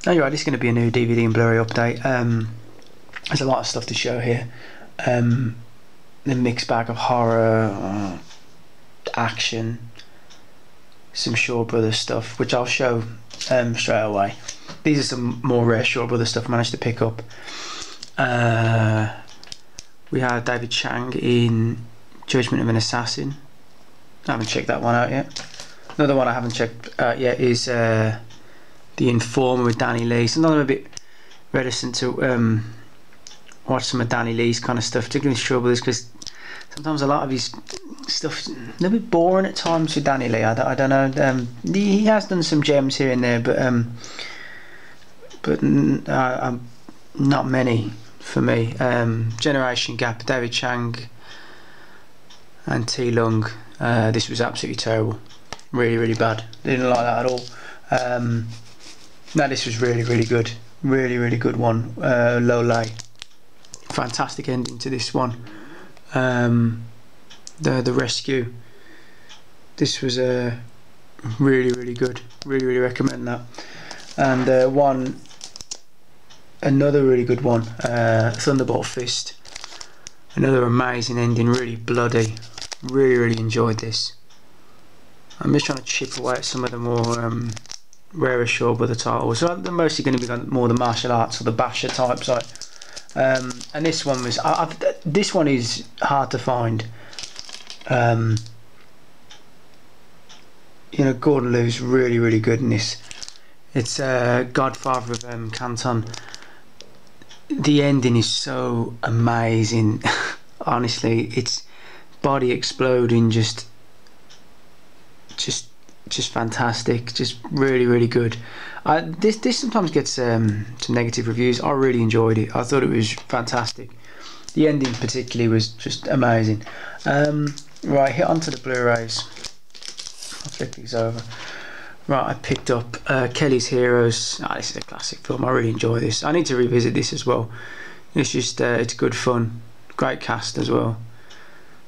Anyway, this is going to be a new DVD and Blu-ray update. There's a lot of stuff to show here. The mixed bag of horror, action, some Shaw Brothers stuff, which I'll show straight away. These are some more rare Shaw Brothers stuff I managed to pick up. We have David Chang in Judgment of an Assassin. I haven't checked that one out yet. Another one I haven't checked out yet is The Informer with Danny Lee. Sometimes I'm a bit reticent to watch some of Danny Lee's kind of stuff, particularly with Shaw Brothers, because sometimes a lot of his stuff's a little bit boring at times with Danny Lee. I don't know. He has done some gems here and there, but not many for me. Generation Gap, David Chang and T Lung. This was absolutely terrible. Really bad. Didn't like that at all. No, this was really good. Really good one. Low Lay. Fantastic ending to this one. The rescue. This was really good. Really recommend that. And another really good one, Thunderbolt Fist. Another amazing ending, really bloody. Really enjoyed this. I'm just trying to chip away at some of the more rarer Shaw Brother titles. So they're mostly going to be more the martial arts or the basher type side. And this one was this one is hard to find. You know, Gordon Liu's really good in this. It's Godfather of Canton. The ending is so amazing. Honestly, it's body exploding, just fantastic, just really good. This sometimes gets some negative reviews. I really enjoyed it. I thought it was fantastic. The ending particularly was just amazing. Right, hit onto the Blu-rays. I'll flip these over. Right, I picked up Kelly's Heroes. This is a classic film. I really enjoy this. I need to revisit this as well. It's just it's good fun. Great cast as well.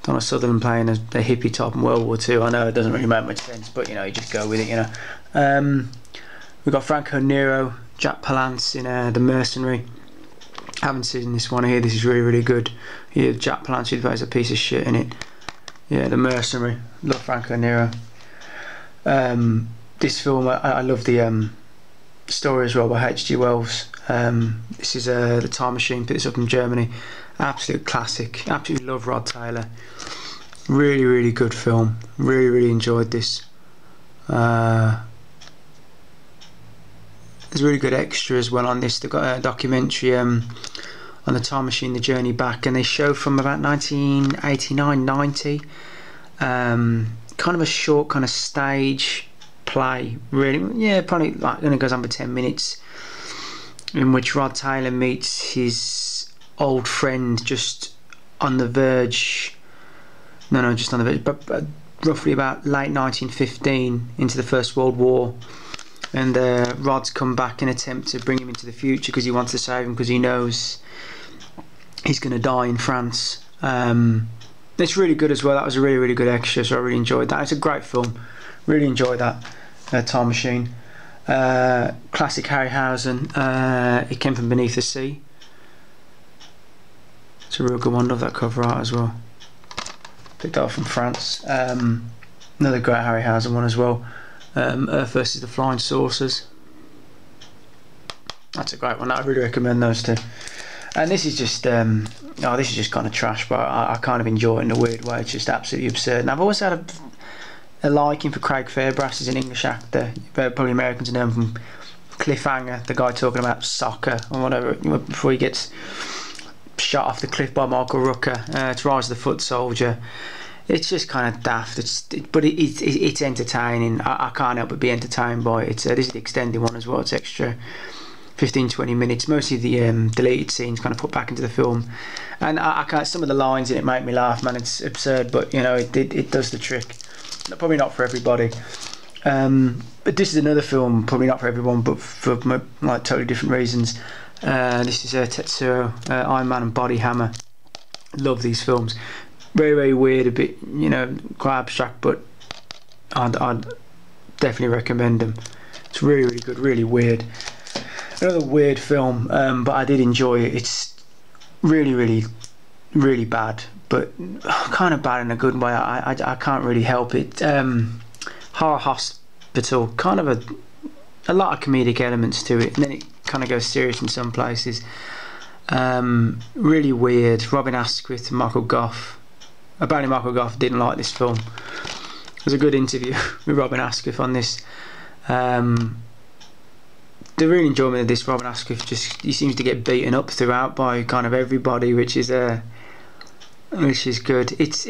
Donna Sutherland playing a hippie top in World War II. I know it doesn't really make much sense, but you know, you just go with it, you know. We've got Franco Nero, Jack Palance in The Mercenary. Haven't seen this one here. This is really good. Yeah, Jack Palance, who plays a piece of shit in it. Yeah, The Mercenary. Love Franco Nero. This film, I love the story as well by H.G. Wells. This is The Time Machine. Picked this up in Germany. Absolute classic. Absolutely love Rod Taylor. Really good film. Really enjoyed this. There's really good extra as well on this. They've got a documentary on the Time Machine, The Journey Back, and they show from about 1989-90. Kind of a short kind of stage play, really. Yeah, probably like only goes on for 10 minutes, in which Rod Taylor meets his old friend just on the verge. No, just on the verge, but roughly about late 1915 into the First World War. And Rod's come back in an attempt to bring him into the future because he wants to save him, because he knows he's going to die in France. It's really good as well. That was a really good extra, so I really enjoyed that. It's a great film. Really enjoyed that. Time Machine. Classic Harryhausen. It Came from Beneath the Sea. It's a real good one. Love that cover art as well. Picked that up from France. Another great Harryhausen one as well. Earth versus the Flying Saucers. That's a great one. I really recommend those two. And this is just this is just kind of trash, but I kind of enjoy it in a weird way. It's just absolutely absurd. And I've always had a liking for Craig Fairbrass as an English actor. Probably Americans know him from Cliffhanger, the guy talking about soccer or whatever, before he gets shot off the cliff by Michael Rooker. It's Rise of the Foot Soldier. It's just kind of daft, but it's entertaining. I can't help but be entertained by it. This is the extended one as well. It's extra 15-20 minutes. Mostly the deleted scenes kind of put back into the film, and I can't. Some of the lines in it make me laugh, man. It's absurd, but you know, it does the trick. Probably not for everybody. But this is another film, probably not for everyone, but for like totally different reasons. This is Tetsuo, Iron Man and Body Hammer. Love these films. Very weird, a bit, you know, quite abstract, but I'd definitely recommend them. It's really good, really weird. Another weird film, but I did enjoy it. It's really bad, but kind of bad in a good way. I can't really help it. Horror Hospital, kind of a lot of comedic elements to it, and then it kind of goes serious in some places. Really weird. Robin Asquith and Michael Goff. Apparently Michael Goff didn't like this film. There's a good interview with Robin Asquith on this. The real enjoyment of this, Robin Asquith he seems to get beaten up throughout by kind of everybody, which is good. It's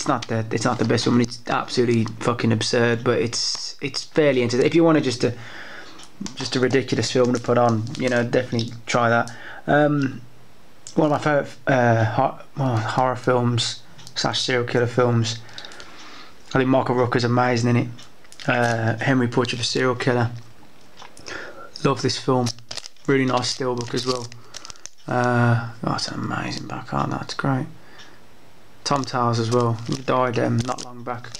not the best one. It's absolutely fucking absurd, but it's fairly entertaining. If you want just a ridiculous film to put on, you know, definitely try that. One of my favourite horror films / serial killer films. I think Michael Rooker's amazing in it. Henry, Portrait of a Serial Killer. Love this film. Really nice steelbook as well. It's an amazing back art. That's great. Tom Towers as well. He died not long back.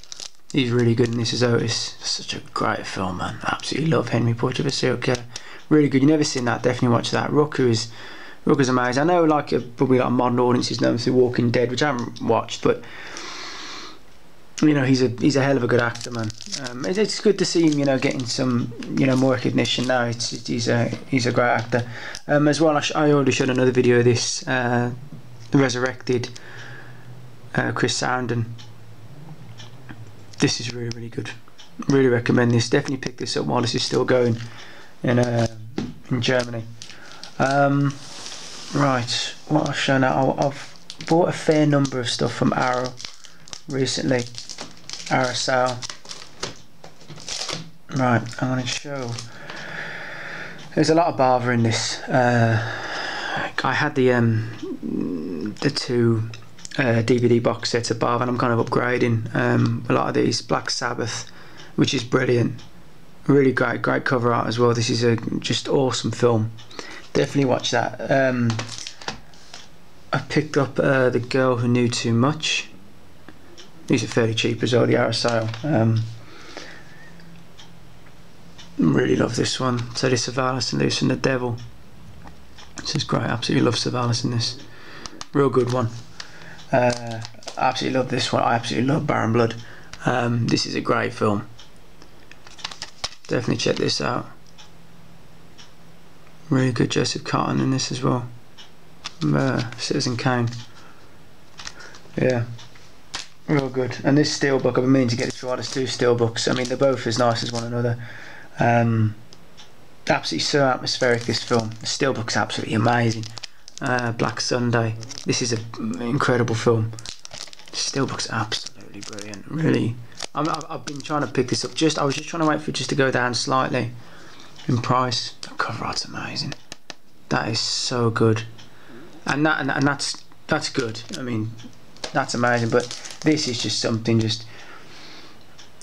He's really good in this as Otis. Such a great film, man. Absolutely love Henry, Portrait of a Serial Killer. Really good. You've never seen that? Definitely watch that. Rooker's amazing. I know, like, probably like modern audiences know him through Walking Dead, which I haven't watched, but you know, he's a hell of a good actor, man. It's good to see him, you know, getting some, you know, more recognition now. He's a great actor. As well, I already showed another video of this, the resurrected Chris Sarandon. This is really good. Really recommend this. Definitely pick this up while this is still going in Germany. Right, what I'll show now. I've bought a fair number of stuff from Arrow recently. Arrow sale. Right, I'm going to show. There's a lot of Bava in this. I had the two DVD box sets of Bava, and I'm kind of upgrading a lot of these. Black Sabbath, which is brilliant. Really great cover art as well. This is a just awesome film. Definitely watch that. I picked up The Girl Who Knew Too Much. These are fairly cheap as well, the Arrow sale. Really love this one. Teddy Savalas and Loose and the Devil. This is great. Absolutely love Savalas in this. Real good one. Absolutely love this one. I absolutely love Baron Blood. This is a great film. Definitely check this out. Really good Joseph Cotton in this as well. Citizen Kane. Yeah. Real good. And this steelbook, I've been meaning to get this for there's two steelbooks. I mean, they're both as nice as one another. Absolutely so atmospheric, this film. The steelbook's absolutely amazing. Black Sunday. This is an incredible film. The steelbook's absolutely brilliant. Really. I've been trying to pick this up. I was just trying to wait for it just to go down slightly in price. The cover art's amazing. That is so good. And that's good. I mean, that's amazing. But this is just something just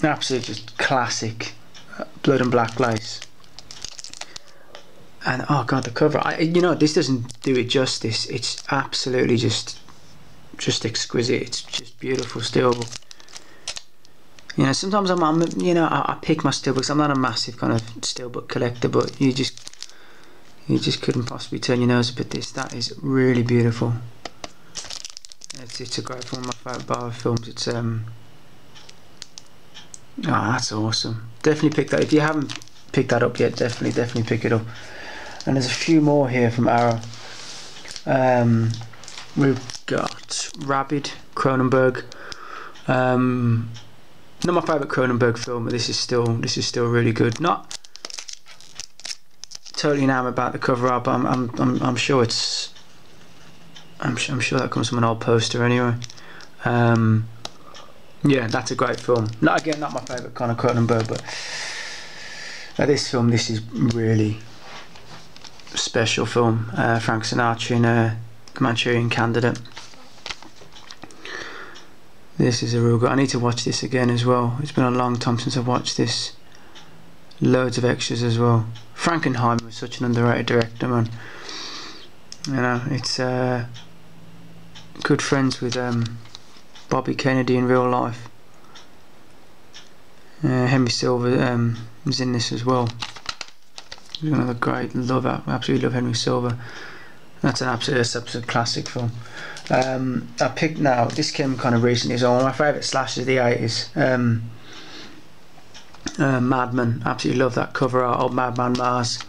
absolutely just classic. Blood and Black Lace. And oh god, the cover, you know, this doesn't do it justice. It's absolutely just exquisite. It's just beautiful steelbook. You know, sometimes I pick my steelbooks. I'm not a massive kind of steelbook collector, but you just couldn't possibly turn your nose up at this. That is really beautiful. It's a great film. One of my favourite Bava films. It's that's awesome. Definitely pick that. If you haven't picked that up yet, definitely pick it up. And there's a few more here from Arrow. We've got Rabid, Cronenberg. Not my favourite Cronenberg film, but this is still really good. Not totally enamoured about the cover art, but I'm sure it's I'm sure that comes from an old poster anyway. Yeah, that's a great film. Not my favourite kind of Cronenberg, but this is really special film. Frank Sinatra in The Manchurian Candidate. This is a real good. I need to watch this again as well. It's been a long time since I've watched this. Loads of extras as well. Frankenheimer was such an underrated director, man. You know, it's good friends with Bobby Kennedy in real life. Henry Silva was in this as well. Another great, absolutely love Henry Silva. That's an absolute classic film. I picked now, this came kind of recently, so one of my favourite slashers of the 80s. Madman, absolutely love that cover art of Madman Mars.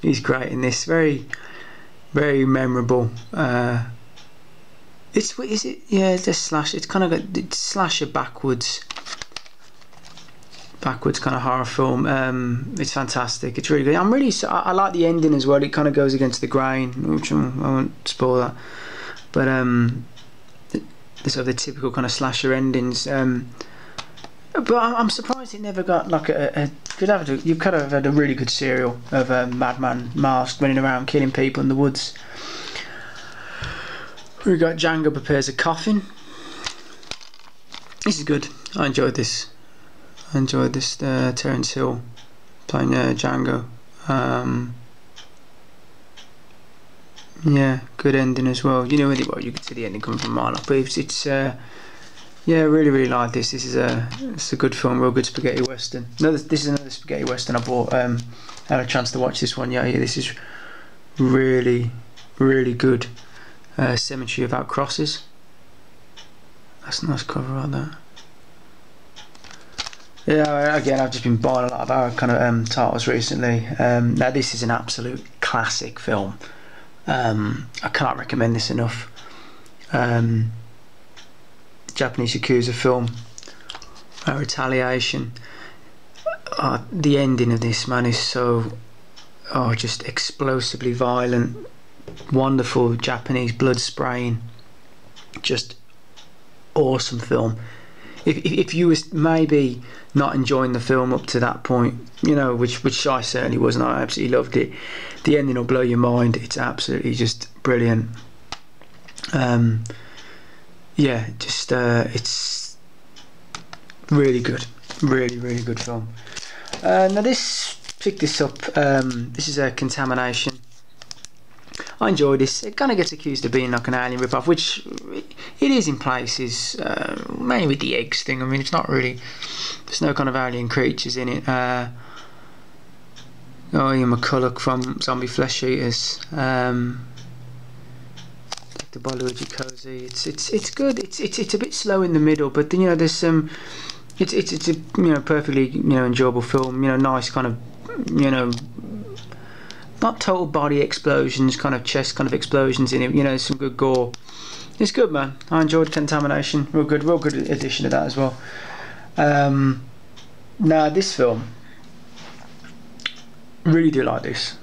He's great in this, very memorable. It's a slash. It's kind of it's slasher backwards kind of horror film. It's fantastic. It's really good. I like the ending as well. It kind of goes against the grain, which I won't spoil that. But the sort of the typical kind of slasher endings. But I'm surprised it never got like you could have had a really good serial of Madman Mask running around killing people in the woods. We got Django Prepares a Coffin. This is good. I enjoyed this. Terence Hill playing Django. Yeah, good ending as well. You know, well, you can see the ending coming from a mile off, but it's yeah, really like this. It's a good film, real good spaghetti western. This is another spaghetti western I bought. I had a chance to watch this one. Yeah, this is really good. Cemetery Without Crosses. That's a nice cover right there. Yeah, again, I've just been buying a lot of our kind of titles recently. Now this is an absolute classic film. I can't recommend this enough. Japanese Yakuza film, Retaliation. The ending of this, man, is so just explosively violent. Wonderful Japanese blood spraying, just awesome film. If you was maybe not enjoying the film up to that point, you know, which I certainly wasn't, I absolutely loved it. The ending will blow your mind. It's absolutely just brilliant. Yeah, just it's really good, really good film. Now pick this up. This is a Contamination. I enjoyed this. It kind of gets accused of being like an Alien ripoff, which it is in places, mainly with the eggs thing. I mean, it's not really. There's no kind of alien creatures in it. Ian McCulloch from Zombie Flesh Eaters. The Luigi Cozy. It's good. It's a bit slow in the middle, but then, you know, there's some. It's a perfectly enjoyable film. Nice kind of not total body explosions, kind of chest kind of explosions in it. Some good gore. It's good, man. I enjoyed Contamination. Real good addition to that as well. Now this film, really do like this.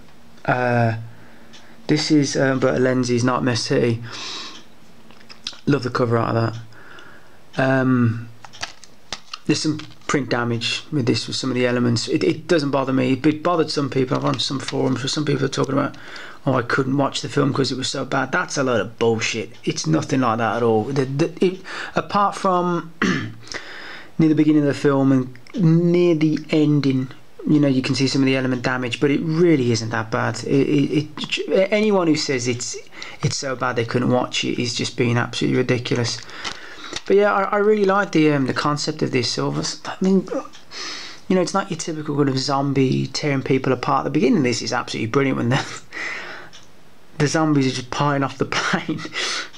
This is Berta Lenzi's Nightmare City. Love the cover art of that. There's some print damage with this, with some of the elements. It doesn't bother me. It bothered some people. I've on some forums where some people are talking about, I couldn't watch the film because it was so bad. That's a load of bullshit. It's nothing like that at all. Apart from near the beginning of the film and near the ending, you can see some of the element damage, but it really isn't that bad. Anyone who says it's so bad they couldn't watch it is just being absolutely ridiculous. But yeah, I really like the concept of this. So I mean, it's not your typical kind of zombie tearing people apart. The beginning of this is absolutely brilliant when the zombies are just piling off the plane,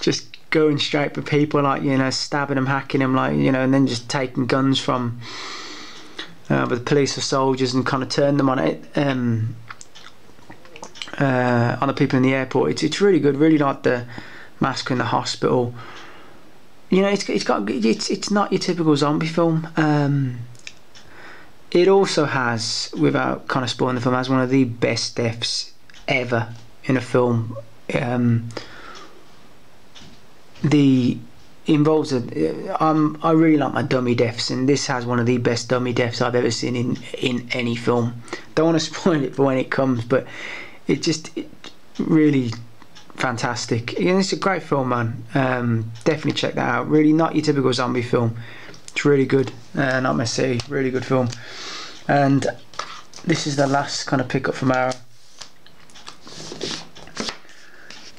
just going straight for people, like, stabbing them, hacking them, like, and then just taking guns from with police or soldiers and kind of turn them on it, on the people in the airport. It's really good. Really like the massacre in the hospital. It's not your typical zombie film. It also has, without kind of spoiling the film, has one of the best deaths ever in a film. Involves I really like my dummy deaths, and this has one of the best dummy deaths I've ever seen in any film. Don't want to spoil it for when it comes, but it really fantastic. It's a great film, man. Definitely check that out. Really not your typical zombie film. It's really good. Nightmare City, really good film. And this is the last kind of pickup from our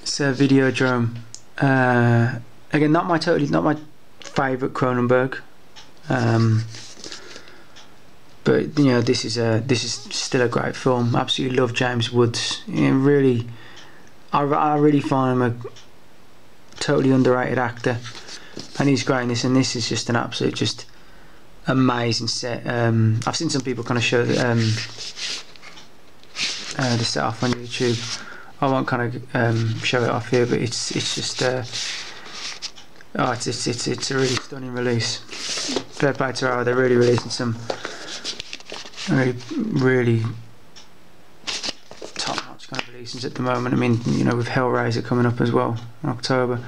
Videodrome. Again, not my favourite Cronenberg, But you know, this is still a great film. Absolutely love James Woods. You know, really, I really find him a totally underrated actor, and he's great in this. And this is just an absolute, just amazing set. I've seen some people kind of show the set off on YouTube. I won't kind of show it off here, but it's just oh, it's a really stunning release. Fair play to Bava, they're really releasing some really top-notch kind of releases at the moment. I mean, you know, with Hellraiser coming up as well in October.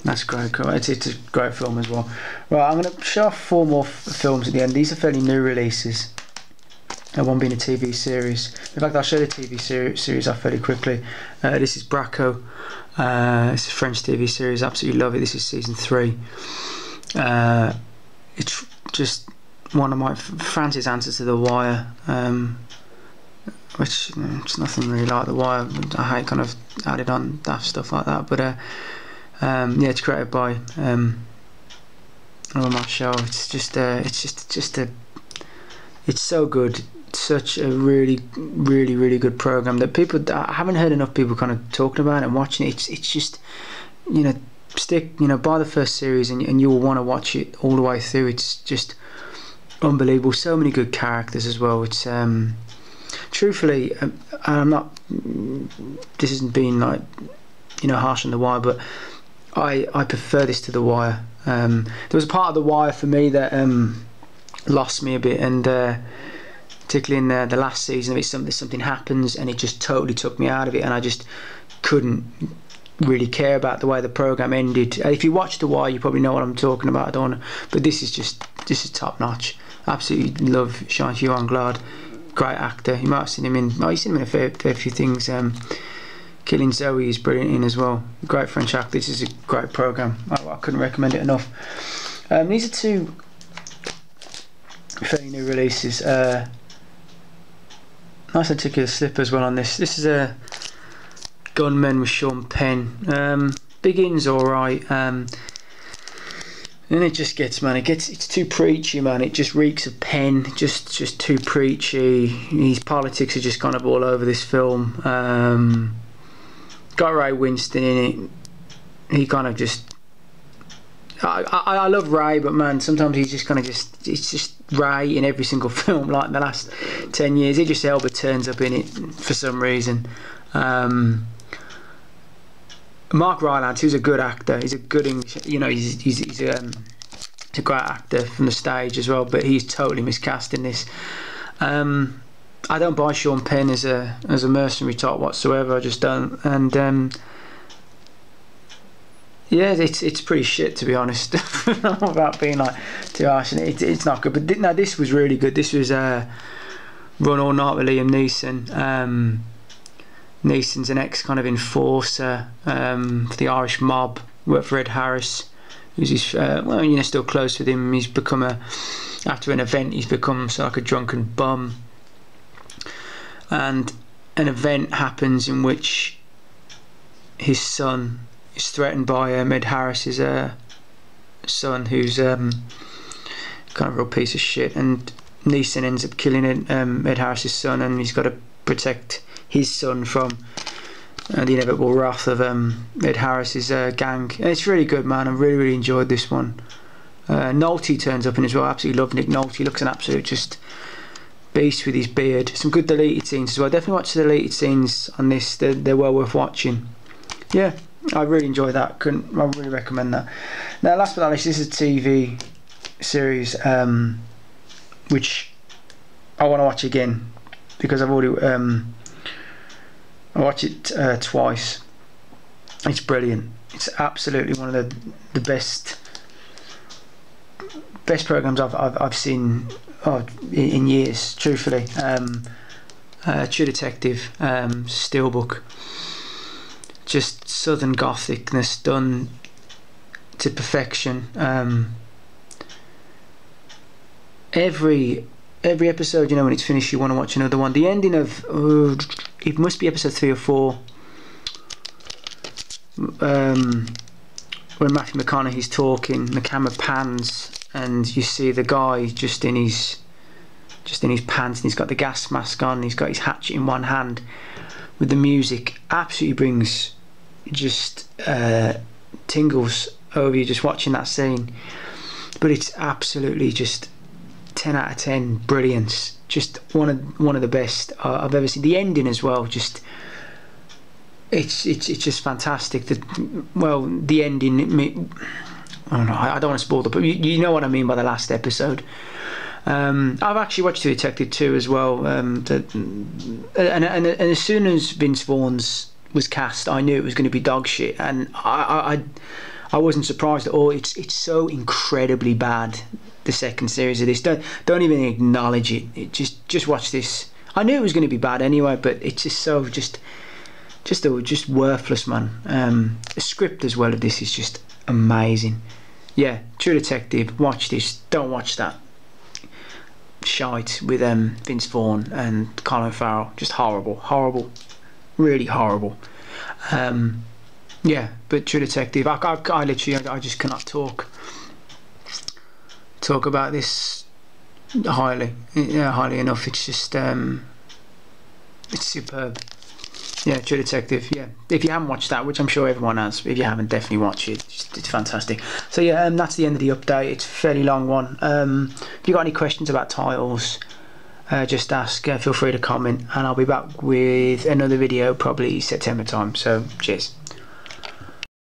That's great. It's a great film as well. Right, I'm going to show off 4 more films at the end. These are fairly new releases, and one being a TV series. In fact, I'll show the TV series off fairly quickly. This is Braco. It's a French TV series. Absolutely love it. This is season 3. It's just one of my France's answers to The Wire, which it's nothing really like The Wire. I hate kind of added on daft stuff like that, but yeah, it's created by Marshall. It's so good. Such a really good program that I haven't heard enough people kind of talking about it and watching it. It's just, you know, buy the first series and you will want to watch it all the way through. It's just unbelievable. So many good characters as well. It's truthfully, I'm not, this isn't being like, you know, harsh on The Wire, but I prefer this to The Wire. There was a part of The Wire for me that lost me a bit, and particularly in the last season of it, something happens and it just totally took me out of it, and I just couldn't really care about the way the program ended. If you watch The Wire, you probably know what I'm talking about. I don't wanna, but this is top notch. Absolutely love Jean-Hugues Anglade, great actor. You might have seen him in, you've seen him in a fair few things. Killing Zoe is brilliant in as well. Great French actor. This is a great program. I couldn't recommend it enough. These are 2 fairly new releases. Nice articular slip as well on this. This is a Gunmen with Sean Penn. Begins alright, and it just gets, man, it's too preachy, man. It just reeks of Penn. Just too preachy. His politics are just kind of all over this film. Got Ray Winston in it. He kind of just, I love Ray, but man, sometimes he's just kind of it's just Ray in every single film. Like in the last 10 years, Idris Elba turns up in it for some reason. Mark Rylance, who's a good actor, he's a good English, you know, he's a great actor from the stage as well, but he's totally miscast in this. I don't buy Sean Penn as a mercenary type whatsoever. I just don't. And yeah, it's pretty shit, to be honest. Without being like too harsh, and it's not good. But no, this was really good. This was Run All Night with Liam Neeson. Neeson's an ex kind of enforcer for the Irish mob. Worked for Ed Harris, who's his well, you know, still close with him. He's become after an event, he's become sort of like a drunken bum. And an event happens in which his son is threatened by Ed Harris's son, who's kind of a real piece of shit, and Neeson ends up killing Ed Harris's son, and he's got to protect his son from the inevitable wrath of Ed Harris's gang. And it's really good, man. I really enjoyed this one. Nolte turns up in as well. Absolutely love Nick Nolte. He looks an absolute just beast with his beard. Some good deleted scenes as well. Definitely watch the deleted scenes on this. They're well worth watching. Yeah, I really enjoyed that. I really recommend that. Now, last but not least, this is a TV series which I want to watch again because I've already I watched it twice. It's brilliant. It's absolutely one of the best programs I've seen in years, truthfully. True Detective, Steelbook, just Southern Gothicness done to perfection. Every episode, you know, when it's finished, you want to watch another one. The ending of it must be episode 3 or 4, when Matthew McConaughey's talking, the camera pans and you see the guy just in his just in his pants, and he's got the gas mask on, and he's got his hatchet in one hand with the music. Absolutely brings just tingles over you just watching that scene. But it's absolutely just 10 out of 10 brilliance. Just one of the best I've ever seen. The ending as well, just it's just fantastic. The ending, I don't know, I don't want to spoil it, but you know what I mean by the last episode. I've actually watched True Detective 2 as well, and as soon as Vince Vaughn's was cast, I knew it was going to be dog shit, and I wasn't surprised at all. It's so incredibly bad, the second series of this. Don't even acknowledge it. Just watch this. I knew it was going to be bad anyway, but it's just so just worthless, man. The script as well of this is just amazing. Yeah, True Detective. Watch this. Don't watch that shite with Vince Vaughn and Colin Farrell. Just horrible, really horrible. Yeah, but True Detective, I literally, I just cannot talk about this highly enough. It's just it's superb. Yeah, True Detective. Yeah, if you haven't watched that, which I'm sure everyone has, if you haven't, definitely watch it. It's fantastic. So yeah, that's the end of the update. It's a fairly long one. If you got any questions about titles, just ask. Feel free to comment, and I'll be back with another video probably September time. So cheers.